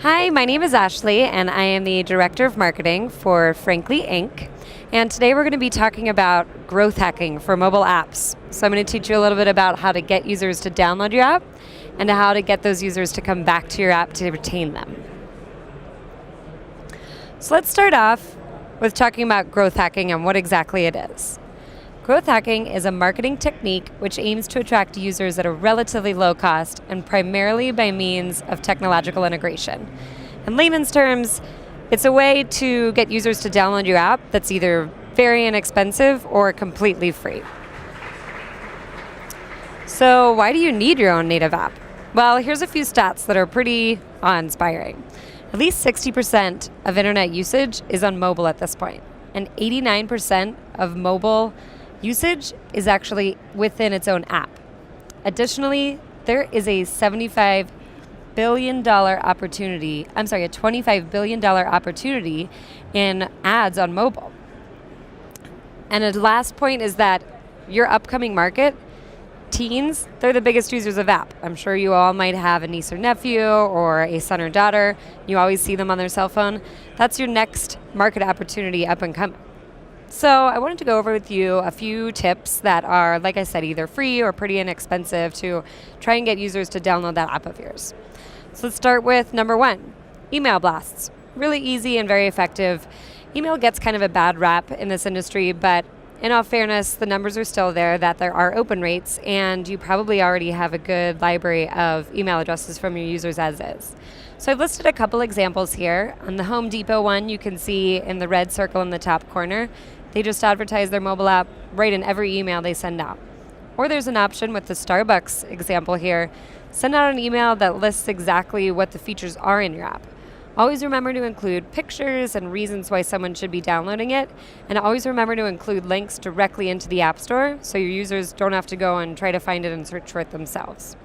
Hi, my name is Ashley, and I am the Director of Marketing for Frankly Inc. And today we're going to be talking about growth hacking for mobile apps. So I'm going to teach you a little bit about how to get users to download your app and how to get those users to come back to your app to retain them. So let's start off with talking about growth hacking and what exactly it is. Growth hacking is a marketing technique which aims to attract users at a relatively low cost and primarily by means of technological integration. In layman's terms, it's a way to get users to download your app that's either very inexpensive or completely free. So why do you need your own native app? Well, here's a few stats that are pretty awe-inspiring. At least 60% of internet usage is on mobile at this point, and 89% of mobile usage is actually within its own app. Additionally, there is a $25 billion opportunity in ads on mobile. And the last point is that your upcoming market, teens, they're the biggest users of app. I'm sure you all might have a niece or nephew or a son or daughter. You always see them on their cell phone. That's your next market opportunity up and coming. So I wanted to go over with you a few tips that are, like I said, either free or pretty inexpensive to try and get users to download that app of yours. So let's start with number one, email blasts. Really easy and very effective. Email gets kind of a bad rap in this industry, but in all fairness, the numbers are still there that there are open rates, and you probably already have a good library of email addresses from your users as is. So I've listed a couple examples here. On the Home Depot one, you can see in the red circle in the top corner, they just advertise their mobile app right in every email they send out. Or there's an option with the Starbucks example here. Send out an email that lists exactly what the features are in your app. Always remember to include pictures and reasons why someone should be downloading it. And always remember to include links directly into the App Store so your users don't have to go and try to find it and search for it themselves.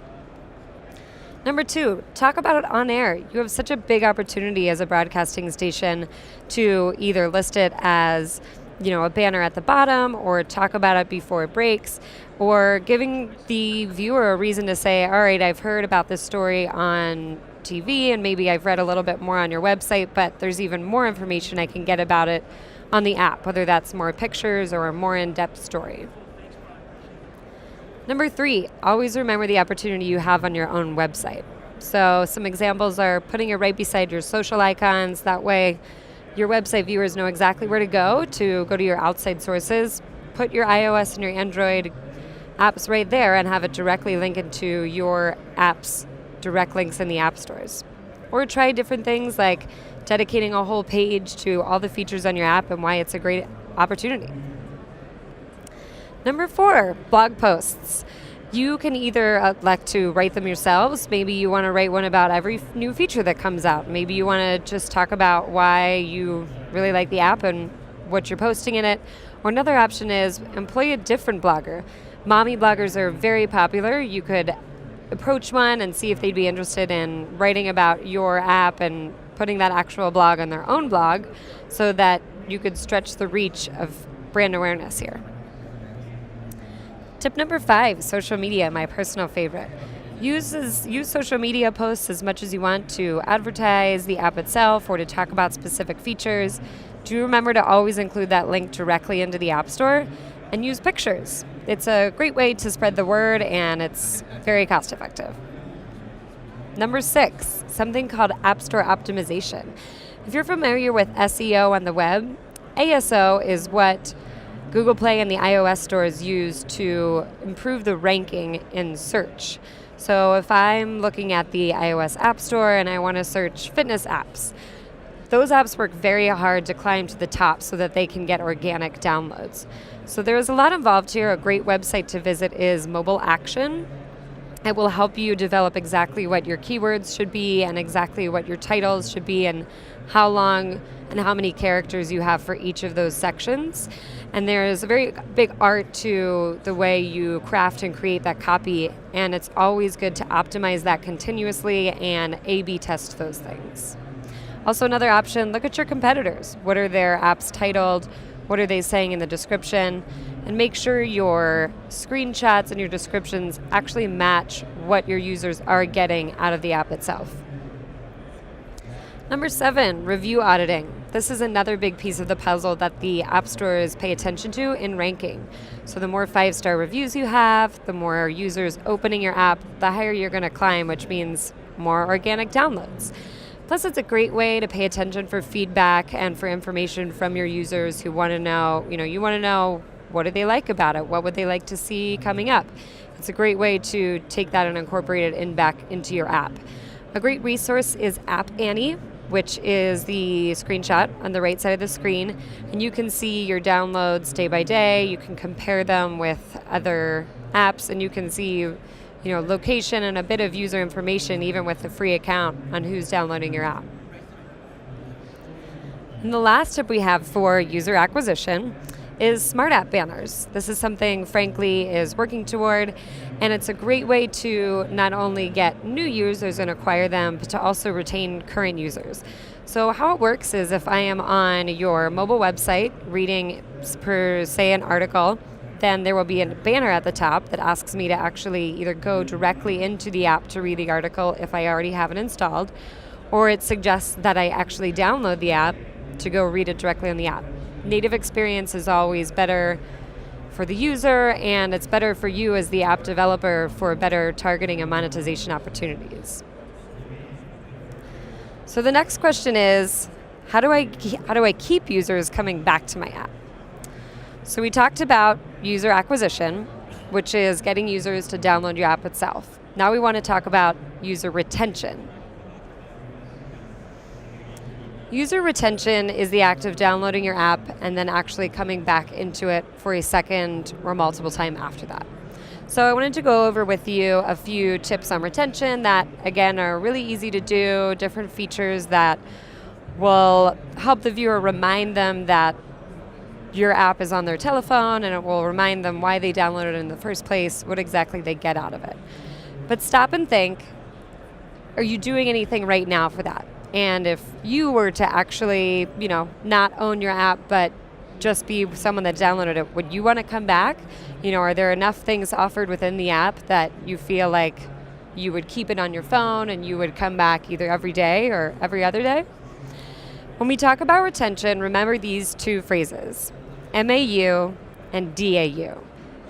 Number two, talk about it on air. You have such a big opportunity as a broadcasting station to either list it as a banner at the bottom, or talk about it before it breaks, or giving the viewer a reason to say, all right, I've heard about this story on TV and maybe I've read a little bit more on your website, but there's even more information I can get about it on the app, whether that's more pictures or a more in-depth story. Number three, always remember the opportunity you have on your own website. So some examples are putting it right beside your social icons. That way your website viewers know exactly where to go to your outside sources. Put your iOS and your Android apps right there and have it directly link into your app's direct links in the app stores. Or try different things like dedicating a whole page to all the features on your app and why it's a great opportunity. Number four, blog posts. You can either elect to write them yourselves. Maybe you want to write one about every new feature that comes out. Maybe you want to just talk about why you really like the app and what you're posting in it. Or another option is employ a different blogger. Mommy bloggers are very popular. You could approach one and see if they'd be interested in writing about your app and putting that actual blog on their own blog so that you could stretch the reach of brand awareness here. Tip number five, social media, my personal favorite. Use social media posts as much as you want to advertise the app itself or to talk about specific features. Do remember to always include that link directly into the App Store, and use pictures. It's a great way to spread the word, and it's very cost effective. Number six, something called App Store optimization. If you're familiar with SEO on the web, ASO is what Google Play and the iOS stores use to improve the ranking in search. So if I'm looking at the iOS App Store and I want to search fitness apps, those apps work very hard to climb to the top so that they can get organic downloads. So there's a lot involved here. A great website to visit is Mobile Action. It will help you develop exactly what your keywords should be and exactly what your titles should be and how long and how many characters you have for each of those sections. And there's a very big art to the way you craft and create that copy, and it's always good to optimize that continuously and A/B test those things. Also, another option, look at your competitors. What are their apps titled? What are they saying in the description? And make sure your screenshots and your descriptions actually match what your users are getting out of the app itself. Number 7, review auditing. This is another big piece of the puzzle that the app stores pay attention to in ranking. So the more 5-star reviews you have, the more users opening your app, the higher you're going to climb, which means more organic downloads. Plus, it's a great way to pay attention for feedback and for information from your users who want to know, you want to know what do they like about it? What would they like to see coming up? It's a great way to take that and incorporate it back into your app. A great resource is App Annie, which is the screenshot on the right side of the screen. And you can see your downloads day by day. You can compare them with other apps, and you can see location and a bit of user information, even with a free account, on who's downloading your app. And the last tip we have for user acquisition is smart app banners. This is something Frankly is working toward, and it's a great way to not only get new users and acquire them, but to also retain current users. So how it works is if I am on your mobile website reading, per se, an article, then there will be a banner at the top that asks me to actually either go directly into the app to read the article if I already have it installed, or it suggests that I actually download the app to go read it directly on the app. Native experience is always better for the user, and it's better for you as the app developer for better targeting and monetization opportunities. So the next question is, how do I keep users coming back to my app? So we talked about user acquisition, which is getting users to download your app itself. Now we want to talk about user retention. User retention is the act of downloading your app and then actually coming back into it for a second or multiple time after that. So I wanted to go over with you a few tips on retention that, again, are really easy to do, different features that will help the viewer remind them that your app is on their telephone, and it will remind them why they downloaded it in the first place, what exactly they get out of it. But stop and think, are you doing anything right now for that? And if you were to actually, not own your app, but just be someone that downloaded it, would you want to come back? Are there enough things offered within the app that you feel like you would keep it on your phone and you would come back either every day or every other day? When we talk about retention, remember these two phrases, MAU and DAU.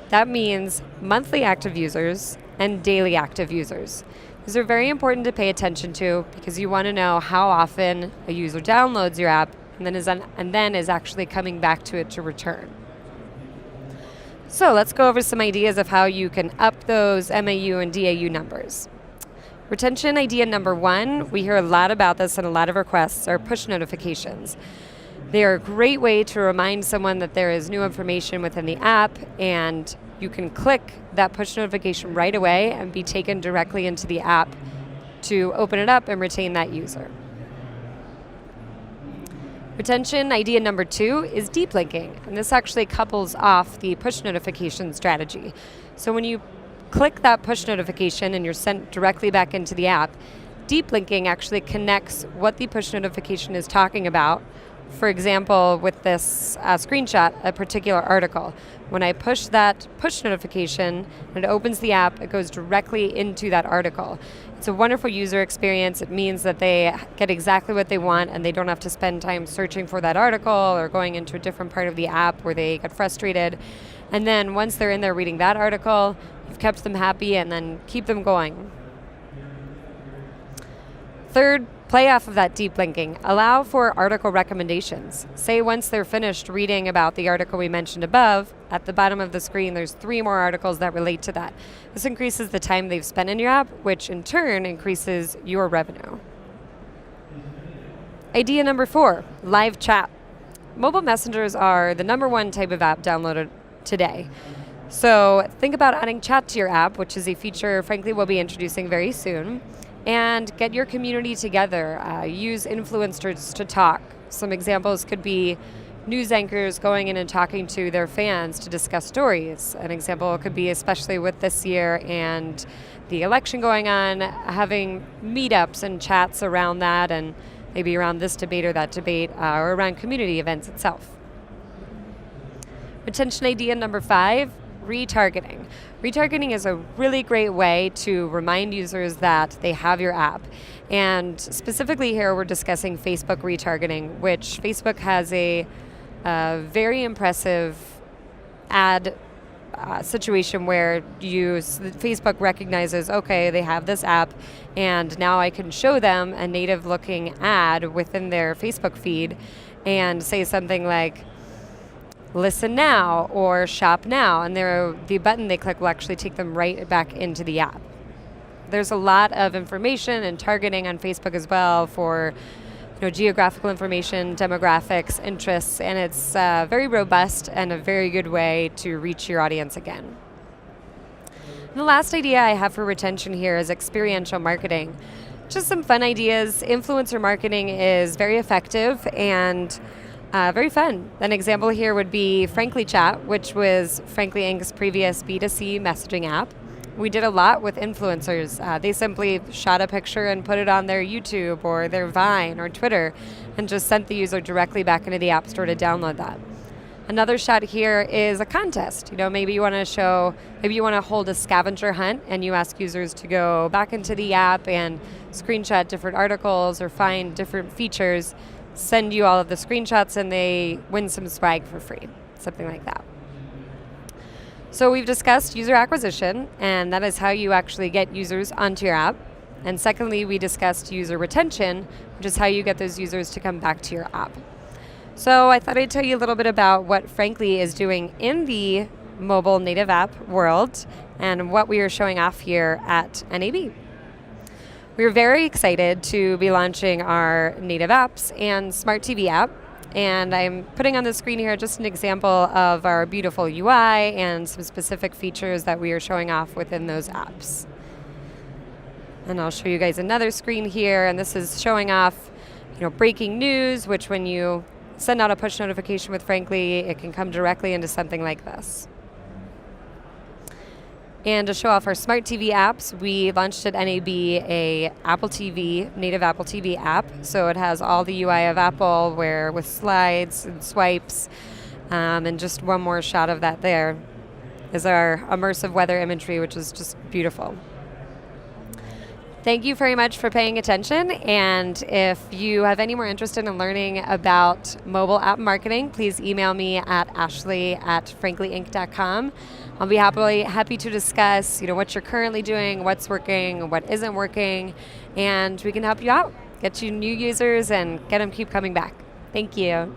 That means monthly active users and daily active users. These are very important to pay attention to because you want to know how often a user downloads your app and then is actually coming back to it to return. So let's go over some ideas of how you can up those MAU and DAU numbers. Retention idea number 1, we hear a lot about this and a lot of requests, are push notifications. They are a great way to remind someone that there is new information within the app, and you can click that push notification right away and be taken directly into the app to open it up and retain that user. Retention idea number 2 is deep linking, and this actually couples off the push notification strategy. So when you click that push notification and you're sent directly back into the app, deep linking actually connects what the push notification is talking about. For example, with this screenshot, a particular article. When I push that push notification and it opens the app, it goes directly into that article. It's a wonderful user experience. It means that they get exactly what they want and they don't have to spend time searching for that article or going into a different part of the app where they get frustrated. And then once they're in there reading that article, you've kept them happy and then keep them going. Third, play off of that deep linking. Allow for article recommendations. Say once they're finished reading about the article we mentioned above, at the bottom of the screen there's 3 more articles that relate to that. This increases the time they've spent in your app, which in turn increases your revenue. Idea number 4, live chat. Mobile messengers are the number 1 type of app downloaded today. So think about adding chat to your app, which is a feature, frankly, we'll be introducing very soon. And get your community together. Use influencers to talk. Some examples could be news anchors going in and talking to their fans to discuss stories. An example could be, especially with this year and the election going on, having meetups and chats around that and maybe around this debate or that debate, or around community events itself. Retention idea number 5, retargeting. Retargeting is a really great way to remind users that they have your app. And specifically here, we're discussing Facebook retargeting, which Facebook has a very impressive ad situation where Facebook recognizes, okay, they have this app, and now I can show them a native looking ad within their Facebook feed and say something like, listen now or shop now, and the button they click will actually take them right back into the app. There's a lot of information and targeting on Facebook as well for geographical information, demographics, interests, and it's very robust and a very good way to reach your audience again. And the last idea I have for retention here is experiential marketing. Just some fun ideas. Influencer marketing is very effective and very fun. An example here would be Frankly Chat, which was Frankly Inc.'s previous B2C messaging app. We did a lot with influencers. They simply shot a picture and put it on their YouTube or their Vine or Twitter and just sent the user directly back into the App Store to download that. Another shot here is a contest. Maybe you want to hold a scavenger hunt and you ask users to go back into the app and screenshot different articles or find different features, send you all of the screenshots, and they win some swag for free, something like that. So we've discussed user acquisition, and that is how you actually get users onto your app. And secondly, we discussed user retention, which is how you get those users to come back to your app. So I thought I'd tell you a little bit about what Frankly is doing in the mobile native app world and what we are showing off here at NAB. We're very excited to be launching our native apps and smart TV app. And I'm putting on the screen here just an example of our beautiful UI and some specific features that we are showing off within those apps. And I'll show you guys another screen here, and this is showing off, breaking news, which when you send out a push notification with Frankly, it can come directly into something like this. And to show off our smart TV apps, we launched at NAB a native Apple TV app. So it has all the UI of Apple, with slides and swipes, and just one more shot of that there is our immersive weather imagery, which is just beautiful. Thank you very much for paying attention, and if you have any more interest in learning about mobile app marketing, please email me at ashley@franklyinc.com. I'll be happy to discuss what you're currently doing, what's working, what isn't working, and we can help you out, get you new users and get them keep coming back. Thank you.